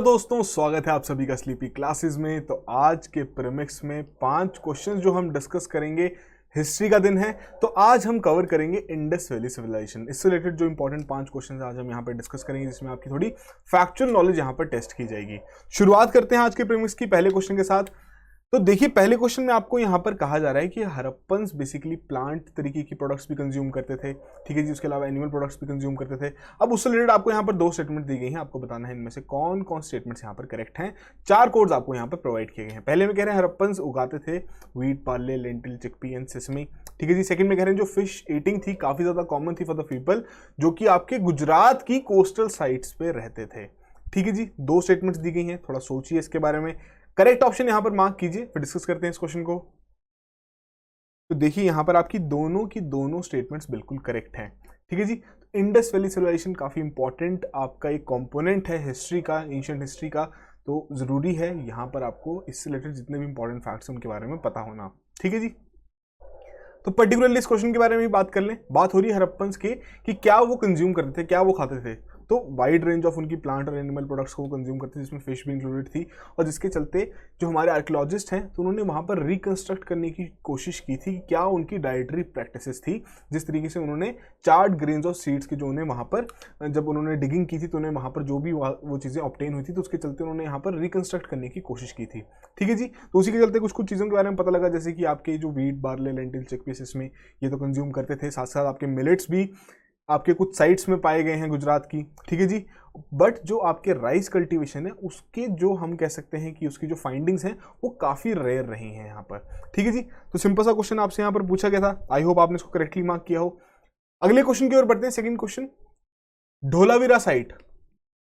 दोस्तों, स्वागत है आप सभी का स्लीपी क्लासेस में। तो आज के प्रीमिक्स में 5 क्वेश्चंस जो हम डिस्कस करेंगे, हिस्ट्री का दिन है तो आज हम कवर करेंगे इंडस वैली सिविलाइजेशन। इससे रिलेटेड जो इंपॉर्टेंट 5 क्वेश्चंस आज हम यहाँ पर डिस्कस करेंगे, जिसमें आपकी थोड़ी फैक्चुअल नॉलेज यहाँ पर टेस्ट की जाएगी। शुरुआत करते हैं आज के प्रीमिक्स की पहले क्वेश्चन के साथ। तो देखिए, पहले क्वेश्चन में आपको यहाँ पर कहा जा रहा है कि हड़प्पन्स बेसिकली प्लांट तरीके की प्रोडक्ट्स भी कंज्यूम करते थे, ठीक है जी। उसके अलावा एनिमल प्रोडक्ट्स भी कंज्यूम करते थे। अब उससे रिलेटेड आपको यहाँ पर 2 स्टेटमेंट दी गई हैं, आपको बताना है इनमें से कौन कौन स्टेटमेंट्स यहाँ पर करेक्ट हैं। 4 कोड्स आपको यहाँ पर प्रोवाइड किए गए हैं। पहले में कह रहे हैं हड़प्पन्स उगाते थे wheat, Parle, lentil, chickpea and sesame, ठीक है जी। सेकंड में कह रहे हैं जो फिश ईटिंग थी काफी ज्यादा कॉमन थी फॉर द पीपल जो कि आपके गुजरात की कोस्टल साइट्स पे रहते थे, ठीक है जी। 2 स्टेटमेंट्स दी गई हैं, थोड़ा सोचिए इसके बारे में। करेक्ट ऑप्शन यहां पर मार्क कीजिए, फिर डिस्कस करते हैं इस क्वेश्चन को। तो देखिए यहां पर आपकी दोनों की दोनों स्टेटमेंट्स बिल्कुल करेक्ट हैं, ठीक है जी। इंडस वैली सिविलाइजेशन काफी इंपॉर्टेंट आपका एक कंपोनेंट है हिस्ट्री का, एंशिएंट हिस्ट्री का। तो जरूरी है यहां पर आपको इससे रिलेटेड जितने भी इंपॉर्टेंट फैक्ट्स हैं उनके बारे में पता होना, ठीक है जी। तो पर्टिकुलरली इस क्वेश्चन के बारे में भी बात कर लें। बात हो रही है हड़प्पन्स के कि क्या वो कंज्यूम करते थे, क्या वो खाते थे। तो वाइड रेंज ऑफ उनकी प्लांट और एनिमल प्रोडक्ट्स को कंज्यूम करते थे, जिसमें फिश भी इंक्लूडेड थी। और जिसके चलते जो हमारे आर्कियोलॉजिस्ट हैं तो उन्होंने वहाँ पर रिकंस्ट्रक्ट करने की कोशिश की थी क्या उनकी डाइटरी प्रैक्टिसेस थी। जिस तरीके से उन्होंने चार्ड ग्रेन्स ऑफ सीड्स की जो उन्हें वहाँ पर जब उन्होंने डिगिंग की थी तो उन्हें वहाँ पर जो भी वो चीज़ें ऑब्टेन हुई थी तो उसके चलते उन्होंने यहाँ पर रिकंस्ट्रक्ट करने की कोशिश की थी, ठीक है जी। तो उसी के चलते कुछ कुछ चीज़ों के बारे में पता लगा, जैसे कि आपके जो व्हीट, बार्ले, लेंटिल, चिकपीस में ये तो कंज्यूम करते थे। साथ साथ आपके मिलेट्स भी आपके कुछ साइट्स में पाए गए हैं गुजरात की, ठीक है जी। बट जो आपके राइस कल्टीवेशन है उसके जो हम कह सकते हैं कि उसकी जो फाइंडिंग्स हैं वो काफ़ी रेयर रही हैं यहाँ पर, ठीक है जी। तो सिंपल सा क्वेश्चन आपसे यहाँ पर पूछा गया था, आई होप आपने इसको करेक्टली मार्क किया हो। अगले क्वेश्चन की ओर बढ़ते हैं। सेकंड क्वेश्चन, धोलावीरा साइट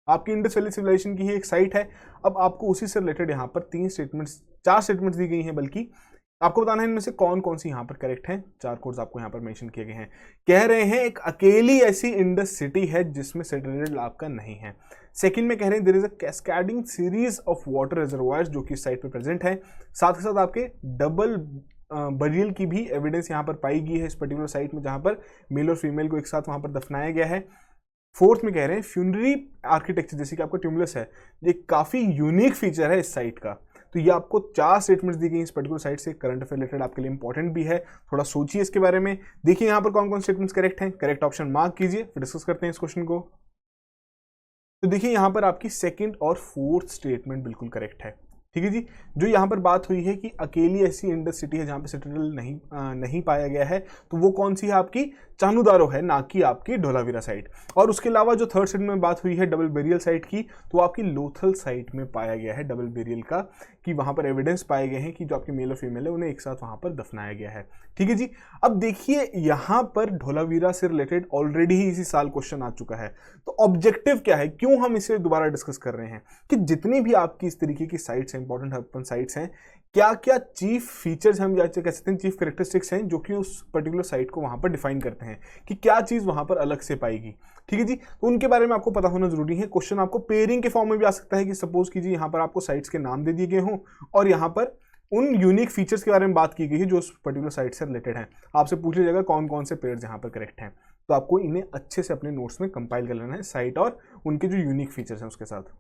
आपकी इंडस वैली सिविलाइजेशन की ही एक साइट है। अब आपको उसी से रिलेटेड यहाँ पर 4 स्टेटमेंट्स दी गई हैं, बल्कि आपको बताना है इनमें से कौन कौन सी यहाँ पर करेक्ट हैं। 4 कोड्स आपको यहाँ पर मेंशन किए गए हैं। कह रहे हैं एक अकेली ऐसी इंडस सिटी है जिसमें सेटेलाइट आपका नहीं है। सेकंड में कह रहे हैं there is a cascading series of water reservoirs जो कि इस साइट पे प्रेजेंट है। साथ ही साथ आपके डबल बरियल की भी एविडेंस यहाँ पर पाई गई है इस पर्टिकुलर साइट में, जहाँ पर मेल और फीमेल को एक साथ वहाँ पर दफनाया गया है। फोर्थ में कह रहे हैं फ्यूनरी आर्किटेक्चर, जैसे कि आपका ट्यूमुलस है, ये काफ़ी यूनिक फीचर है इस साइट का। तो ये आपको 4 स्टेटमेंट्स दी गई इस पर्टिकुलर साइट से। करंट अफेयर रिलेटेड आपके लिए इंपॉर्टेंट भी है, थोड़ा सोचिए इसके बारे में। देखिए यहाँ पर कौन कौन स्टेटमेंट्स करेक्ट हैं, करेक्ट ऑप्शन मार्क कीजिए, फिर डिस्कस करते हैं इस क्वेश्चन को। तो देखिए यहाँ पर आपकी सेकंड और फोर्थ स्टेटमेंट बिल्कुल करेक्ट है, ठीक है जी। जो यहाँ पर बात हुई है कि अकेली ऐसी इंडस सिटी है जहाँ पे सेटेलाइट नहीं पाया गया है, तो वो कौन सी है, आपकी चानुदारो है, ना कि आपकी धोलावीरा साइट। और उसके अलावा जो थर्ड साइट में बात हुई है डबल बेरियल साइट की, तो आपकी लोथल साइट में पाया गया है डबल बेरियल का, कि वहाँ पर एविडेंस पाए गए हैं कि जो आपके मेल और फीमेल है उन्हें एक साथ वहाँ पर दफनाया गया है, ठीक है जी। अब देखिए यहाँ पर धोलावीरा से रिलेटेड ऑलरेडी ही इसी साल क्वेश्चन आ चुका है। तो ऑब्जेक्टिव क्या है, क्यों हम इसे दोबारा डिस्कस कर रहे हैं, कि जितनी भी आपकी इस तरीके की साइट्स हैं, इंपॉर्टेंट हड़प्पन साइट्स हैं, क्या क्या चीफ फीचर्स हम कह सकते हैं, चीफ कैरेक्टरिस्टिक्स हैं जो कि उस पर्टिकुलर साइट को वहां पर डिफाइन करते हैं कि क्या चीज वहां पर अलग से पाएगी, ठीक है जी। तो उनके बारे में आपको पता होना जरूरी है। क्वेश्चन आपको पेयरिंग के फॉर्म में भी आ सकता है कि सपोज कीजिए यहाँ पर आपको साइट्स के नाम दे दिए गए हों और यहाँ पर उन यूनिक फीचर्स के बारे में बात की गई है जो उस पर्टिकुलर साइट से रिलेटेड है। आपसे पूछ लिया जाएगा कौन कौन से पेयर्स यहाँ पर करेक्ट हैं, तो आपको इन्हें अच्छे से अपने नोट्स में कंपाइल कर लेना है, साइट और उनके जो यूनिक फीचर्स हैं उसके साथ।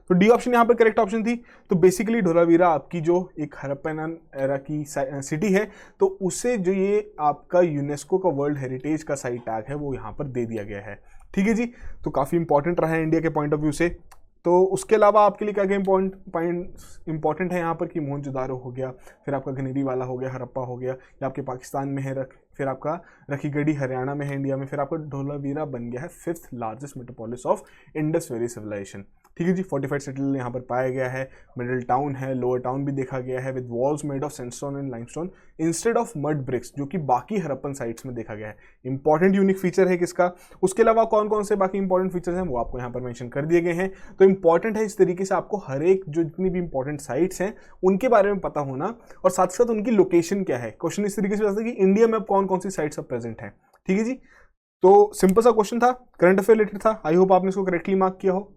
तो डी ऑप्शन यहाँ पर करेक्ट ऑप्शन थी। तो बेसिकली धोलावीरा आपकी जो एक हड़प्पन एरा की सिटी है, तो उसे जो ये आपका यूनेस्को का वर्ल्ड हेरिटेज का साइट टैग है वो यहाँ पर दे दिया गया है, ठीक है जी। तो काफ़ी इंपॉर्टेंट रहा है इंडिया के पॉइंट ऑफ व्यू से। तो उसके अलावा आपके लिए क्या क्या इंपॉर्टेंट है यहाँ पर कि मोहनजोदारो हो गया, फिर आपका घनेरी वाला हो गया, हड़प्पा हो गया, या आपके पाकिस्तान में है, फिर आपका रखीगढ़ी हरियाणा में है इंडिया में, फिर आपका धोलावीरा बन गया है 5th largest metropolis of Indus valley civilisation, ठीक है जी। फोर्टिफाइड सिटी यहाँ पर पाया गया है, मिडिल टाउन है, लोअर टाउन भी देखा गया है, with walls made of sandstone and limestone instead of mud bricks, जो कि बाकी हड़प्पन साइट्स में देखा गया है। इंपॉर्टेंट यूनिक फीचर है किसका। उसके अलावा कौन कौन से बाकी इंपॉर्टेंट फीचर्स हैं वो आपको यहाँ पर मेंशन कर दिए गए हैं। तो इंपॉर्टेंट है इस तरीके से आपको हर एक जो जितनी भी इंपॉर्टेंट साइट्स हैं उनके बारे में पता होना, और साथ साथ उनकी लोकेशन क्या है। क्वेश्चन इस तरीके से आता है कि इंडिया में अब कौन कौन सी साइट्स अब प्रेजेंट है, ठीक है जी। तो सिंपल सा क्वेश्चन था, करंट अफेयर रिलेटेड था, आई होप आपने इसको करेक्टली मार्क किया हो।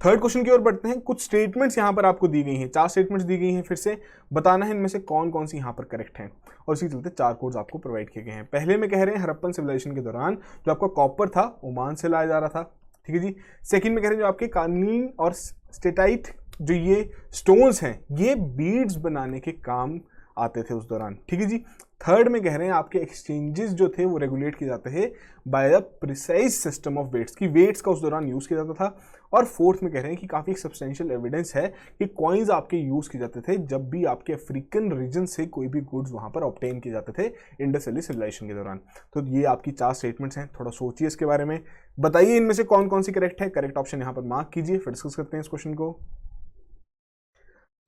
थर्ड क्वेश्चन की ओर बढ़ते हैं। कुछ स्टेटमेंट्स यहाँ पर आपको दी गई हैं, 4 स्टेटमेंट्स दी गई हैं, फिर से बताना है इनमें से कौन कौन सी यहाँ पर करेक्ट हैं, और इसी चलते 4 कोड्स आपको प्रोवाइड किए गए हैं। पहले में कह रहे हैं हड़प्पन सिविलाइजेशन के दौरान जो आपका कॉपर था ओमान से लाया जा रहा था, ठीक है जी। सेकंड में कह रहे हैं जो आपके कार्निन और स्टेटाइट जो ये स्टोन्स हैं ये बीड्स बनाने के काम आते थे उस दौरान, ठीक है जी। थर्ड में कह रहे हैं आपके एक्सचेंजेस जो थे वो रेगुलेट किए जाते थे by the precise system of weights, की वेट्स का उस दौरान यूज किया जाता था। और फोर्थ में कह रहे हैं कि काफी सब्सटेंशियल एविडेंस है कि कॉइन्स आपके यूज किए जाते थे जब भी आपके अफ्रीकन रीजन से कोई भी गुड्स वहां पर ऑब्टेन किए जाते थे इंडस वैली सिविलाइजेशन के दौरान। तो ये आपकी 4 स्टेटमेंट्स हैं, थोड़ा सोचिए इसके बारे में, बताइए इनमें से कौन कौन सी करेक्ट है। करेक्ट ऑप्शन यहाँ पर मार्क कीजिए, फिर डिस्कस करते हैं इस क्वेश्चन को।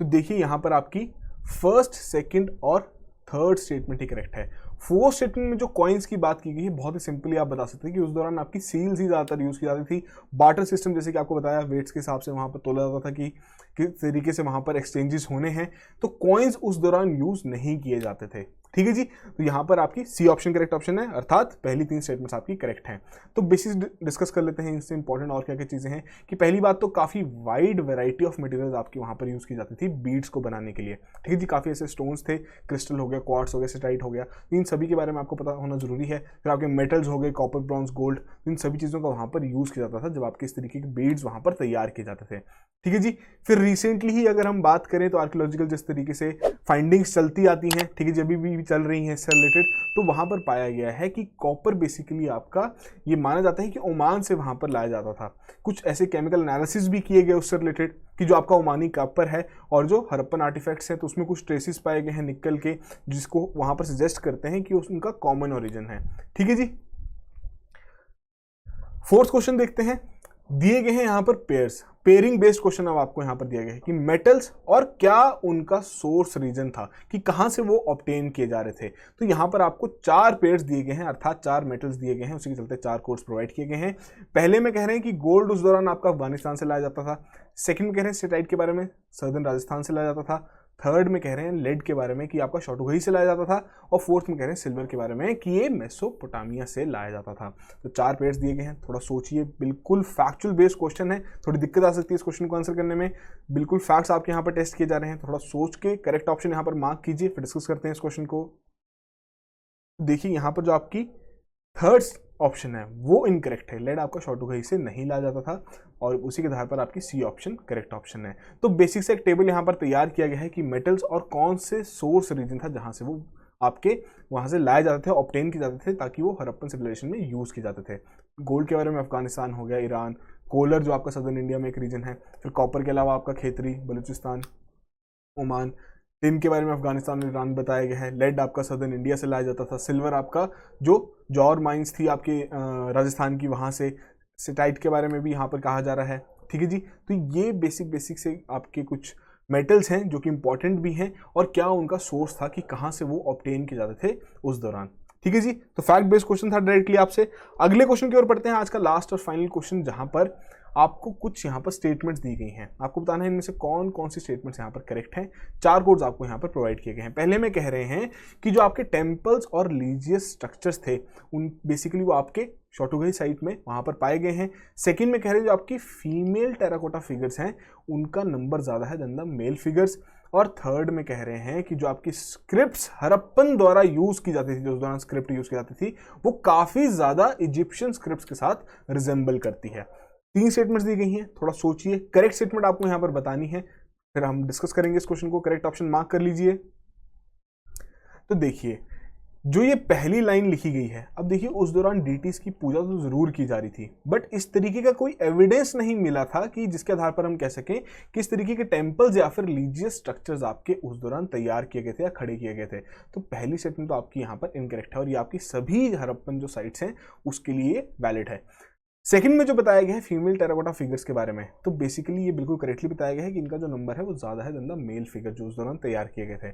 तो देखिए यहाँ पर आपकी फर्स्ट, सेकंड और थर्ड स्टेटमेंट ही करेक्ट है। फोर्थ स्टेटमेंट में जो कॉइन्स की बात की गई है बहुत ही सिंपली आप बता सकते हैं कि उस दौरान आपकी सील्स ही ज़्यादातर यूज़ की जाती थी। बार्टर सिस्टम जैसे कि आपको बताया वेट्स के हिसाब से वहाँ पर तोला जाता था कि किस तरीके से वहाँ पर एक्सचेंजेस होने हैं, तो कॉइन्स उस दौरान यूज़ नहीं किए जाते थे, ठीक है जी। तो यहाँ पर आपकी सी ऑप्शन करेक्ट ऑप्शन है, अर्थात पहली 3 स्टेटमेंट्स आपकी करेक्ट हैं। तो बेसिस डिस्कस कर लेते हैं इनसे इंपॉर्टेंट और क्या क्या चीज़ें हैं। कि पहली बात तो काफ़ी वाइड वैरायटी ऑफ मटेरियल्स आपकी वहाँ पर यूज़ की जाती थी बीड्स को बनाने के लिए, ठीक है जी। काफ़ी ऐसे स्टोन्स थे, क्रिस्टल हो गया, क्वार्ट्स हो गया, स्टेटाइट हो गया, इन सभी के बारे में आपको पता होना जरूरी है। फिर आपके मेटल्स हो गए, कॉपर, ब्रॉन्ज, गोल्ड, इन सभी चीज़ों का वहाँ पर यूज़ किया जाता था जब आपके इस तरीके के बीड्स वहाँ पर तैयार किए जाते थे, ठीक है जी। फिर रिसेंटली ही अगर हम बात करें तो आर्कियोलॉजिकल जिस तरीके से फाइंडिंग्स चलती आती हैं, ठीक है, जब भी चल रही हैं इससे रिलेटेड, तो वहाँ पर पाया गया है कि कॉपर बेसिकली आपका ये माना जाता है कि ओमान से वहाँ पर लाया जाता था। कुछ ऐसे केमिकल एनालिसिस भी किए गए उससे रिलेटेड कि जो आपका ओमानी कॉपर है और जो हड़प्पन आर्टिफैक्ट्स हैं तो उसमें कुछ ट्रेसेस पाए गए हैं निकल के, जिसको वहाँ पर सजेस्ट करते हैं कि उनका कॉमन ओरिजिन है, ठीक है जी। फोर्थ क्वेश्चन देखते हैं। दिए गए हैं यहाँ पर पेयर्स, पेयरिंग बेस्ड क्वेश्चन अब आपको यहाँ पर दिया गया है कि मेटल्स और क्या उनका सोर्स रीजन था, कि कहाँ से वो ऑब्टेन किए जा रहे थे। तो यहाँ पर आपको 4 पेयर्स दिए गए हैं, अर्थात 4 मेटल्स दिए गए हैं, उसी के चलते 4 कोड्स प्रोवाइड किए गए हैं। पहले में कह रहे हैं कि गोल्ड उस दौरान आपका अफगानिस्तान से लाया जाता था। सेकंड में कह रहे हैं स्टेटाइट के बारे में सदर्न राजस्थान से लाया जाता था। थर्ड में कह रहे हैं लेड के बारे में कि आपका शॉटुगई से लाया जाता था। और फोर्थ में कह रहे हैं सिल्वर के बारे में कि ये मेसोपोटामिया से लाया जाता था। तो 4 पेयर्स दिए गए हैं, थोड़ा सोचिए, बिल्कुल फैक्चुअल बेस्ड क्वेश्चन है, थोड़ी दिक्कत आ सकती है इस क्वेश्चन को आंसर करने में, बिल्कुल फैक्ट्स आपके यहाँ पर टेस्ट किए जा रहे हैं, थोड़ा सोच के करेक्ट ऑप्शन यहाँ पर मार्क कीजिए, फिर डिस्कस करते हैं इस क्वेश्चन को। देखिए यहाँ पर जो आपकी थर्ड ऑप्शन है वो इनकरेक्ट है, लेड आपका शॉटुगई से नहीं लाया जाता था, और उसी के आधार पर आपकी सी ऑप्शन करेक्ट ऑप्शन है। तो बेसिक से एक टेबल यहाँ पर तैयार किया गया है कि मेटल्स और कौन से सोर्स रीजन था जहाँ से वो आपके वहाँ से लाए जाते थे, ऑब्टेन किए जाते थे, ताकि वो हड़प्पन सिविलाइजेशन में यूज़ किए जाते थे। गोल्ड के बारे में अफगानिस्तान हो गया, ईरान, कोलर जो आपका सदर्न इंडिया में एक रीजन है, फिर कॉपर के अलावा आपका खेतरी, बलूचिस्तान, ओमान, टिन के बारे में अफगानिस्तान और ईरान बताया गया है, लेड आपका सदर्न इंडिया से लाया जाता था, सिल्वर आपका जो जौहर माइंस थी आपके राजस्थान की वहाँ से, स्टेटाइट के बारे में भी यहाँ पर कहा जा रहा है, ठीक है जी। तो ये बेसिक से आपके कुछ मेटल्स हैं जो कि इंपॉर्टेंट भी हैं और क्या उनका सोर्स था कि कहाँ से वो ऑब्टेन किए जाते थे उस दौरान, ठीक है जी। तो फैक्ट बेस्ड क्वेश्चन था डायरेक्टली आपसे। अगले क्वेश्चन की ओर पढ़ते हैं, आज का लास्ट और फाइनल क्वेश्चन, जहां पर आपको कुछ यहाँ पर स्टेटमेंट्स दी गई हैं, आपको बताना है इनमें से कौन कौन सी स्टेटमेंट्स यहाँ पर करेक्ट हैं। 4 कोड्स आपको यहाँ पर प्रोवाइड किए गए हैं। पहले में कह रहे हैं कि जो आपके टेम्पल्स और रिलीजियस स्ट्रक्चर्स थे उन बेसिकली वो आपके शॉटुगई साइट में वहाँ पर पाए गए हैं। सेकेंड में कह रहे हैं जो आपकी फीमेल टेराकोटा फिगर्स हैं उनका नंबर ज़्यादा है देन द मेल फिगर्स। और थर्ड में कह रहे हैं कि जो आपकी स्क्रिप्ट्स हड़प्पन द्वारा यूज की जाती थी, जो उस दौरान स्क्रिप्ट यूज की जाती थी, वो काफी ज्यादा इजिप्शियन स्क्रिप्ट्स के साथ रिजेंबल करती है। 3 स्टेटमेंट्स दी गई हैं, थोड़ा सोचिए, करेक्ट स्टेटमेंट आपको यहां पर बतानी है, फिर हम डिस्कस करेंगे इस क्वेश्चन को। करेक्ट ऑप्शन मार्क कर लीजिए। तो देखिए जो ये पहली लाइन लिखी गई है, अब देखिए उस दौरान डीटीज की पूजा तो जरूर की जा रही थी, बट इस तरीके का कोई एविडेंस नहीं मिला था कि जिसके आधार पर हम कह सकें कि इस तरीके के टेम्पल्स या फिर रिलीजियस स्ट्रक्चर्स आपके उस दौरान तैयार किए गए थे या खड़े किए गए थे। तो पहली स्टेटमेंट तो आपकी यहाँ पर इनकरेक्ट है और ये आपकी सभी हड़प्पन जो साइट्स हैं उसके लिए वैलिड है। सेकंड में जो बताया गया है फीमेल टेराकोटा फिगर्स के बारे में, तो बेसिकली ये बिल्कुल करेक्टली बताया गया है कि इनका जो नंबर है वो ज़्यादा है देन द मेल फिगर जो उस दौरान तैयार किए गए थे।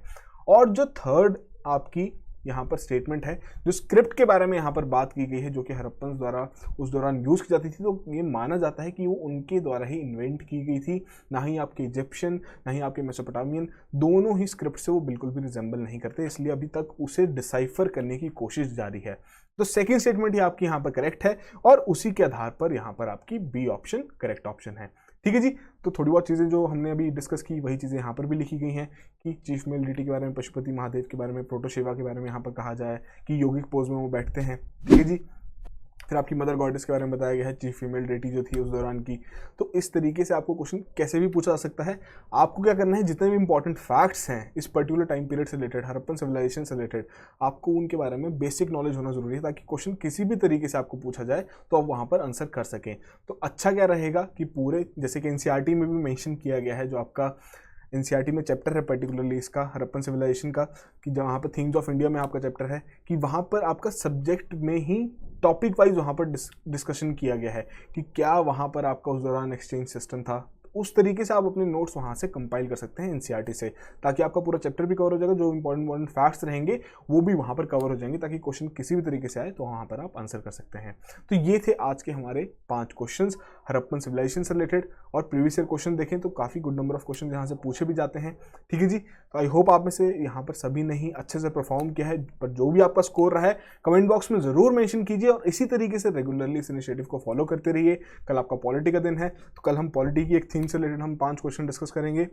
और जो थर्ड आपकी यहाँ पर स्टेटमेंट है, जो स्क्रिप्ट के बारे में यहाँ पर बात की गई है जो कि हड़प्पन द्वारा उस दौरान यूज़ की जाती थी, तो ये माना जाता है कि वो उनके द्वारा ही इन्वेंट की गई थी, ना ही आपके इजिप्शियन ना ही आपके मेसोपोटामियन, दोनों ही स्क्रिप्ट से वो बिल्कुल भी रिजेंबल नहीं करते, इसलिए अभी तक उसे डिसाइफर करने की कोशिश जारी है। तो सेकेंड स्टेटमेंट ही आपकी यहाँ पर करेक्ट है और उसी के आधार पर यहाँ पर आपकी बी ऑप्शन करेक्ट ऑप्शन है, ठीक है जी। तो थोड़ी बहुत चीज़ें जो हमने अभी डिस्कस की वही चीज़ें यहाँ पर भी लिखी गई हैं कि चीफ मेल डिटी के बारे में, पशुपति महादेव के बारे में, प्रोटोशेवा के बारे में यहाँ पर कहा जाए कि योगिक पोज में वो बैठते हैं, ठीक है जी। फिर आपकी मदर गॉडेस के बारे में बताया गया है, चीफ फीमेल डेटी जो थी उस दौरान की। तो इस तरीके से आपको क्वेश्चन कैसे भी पूछा जा सकता है। आपको क्या करना है, जितने भी इंपॉर्टेंट फैक्ट्स हैं इस पर्टिकुलर टाइम पीरियड से रिलेटेड, हड़प्पन सिविलाइजेशन से रिलेटेड, आपको उनके बारे में बेसिक नॉलेज होना जरूरी है, ताकि क्वेश्चन किसी भी तरीके से आपको पूछा जाए तो आप वहाँ पर आंसर कर सकें। तो अच्छा क्या रहेगा कि पूरे, जैसे कि एनसीईआरटी में भी मेंशन किया गया है, जो आपका एनसीईआरटी में चैप्टर है पर्टिकुलरली इसका हड़प्पन सिविलाइजेशन का, कि जहाँ पर थिंग्स ऑफ इंडिया में आपका चैप्टर है, कि वहाँ पर आपका सब्जेक्ट में ही टॉपिक वाइज वहाँ पर डिस्कशन किया गया है कि क्या वहाँ पर आपका उस दौरान एक्सचेंज सिस्टम था। उस तरीके से आप अपने नोट्स वहाँ से कंपाइल कर सकते हैं एनसीईआरटी से, ताकि आपका पूरा चैप्टर भी कवर हो जाएगा, जो इंपॉर्टेंट फैक्ट्स रहेंगे वो भी वहाँ पर कवर हो जाएंगे, ताकि क्वेश्चन किसी भी तरीके से आए तो वहाँ पर आप आंसर कर सकते हैं। तो ये थे आज के हमारे 5 क्वेश्चंस हड़प्पन सिविलाइजेशन से रिलेटेड। और प्रीवियस ईयर क्वेश्चन देखें तो काफ़ी गुड नंबर ऑफ क्वेश्चन यहाँ से पूछे भी जाते हैं। ठीक है जी, तो आई होप आप में से यहाँ पर सभी ने ही अच्छे से परफॉर्म किया है, पर जो भी आपका स्कोर रहा है कमेंट बॉक्स में ज़रूर मेंशन कीजिए, और इसी तरीके से रेगुलरली इस इनिशिएटिव को फॉलो करते रहिए। कल आपका पॉलिटी का दिन है, तो कल हम पॉलिटी की एक थीम से रिलेटेड हम 5 क्वेश्चन डिस्कस करेंगे।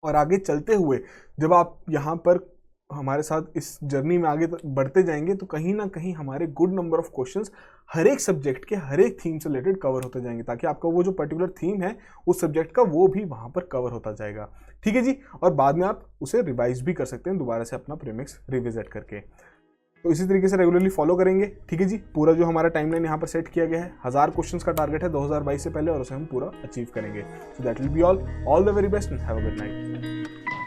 और आगे चलते हुए जब आप यहाँ पर हमारे साथ इस जर्नी में आगे बढ़ते जाएंगे, तो कहीं ना कहीं हमारे गुड नंबर ऑफ क्वेश्चंस हर एक सब्जेक्ट के हर एक थीम से रिलेटेड कवर होते जाएंगे, ताकि आपका वो जो पर्टिकुलर थीम है उस सब्जेक्ट का वो भी वहाँ पर कवर होता जाएगा। ठीक है जी, और बाद में आप उसे रिवाइज भी कर सकते हैं दोबारा से अपना प्रीमिक्स रिविजिट करके। तो इसी तरीके से रेगुलरली फॉलो करेंगे। ठीक है जी, पूरा जो हमारा टाइमलाइन यहाँ पर सेट किया गया है, 1000 क्वेश्चंस का टारगेट है 2022 से पहले, और उसे हम पूरा अचीव करेंगे। So that will be all the very best and have a good night.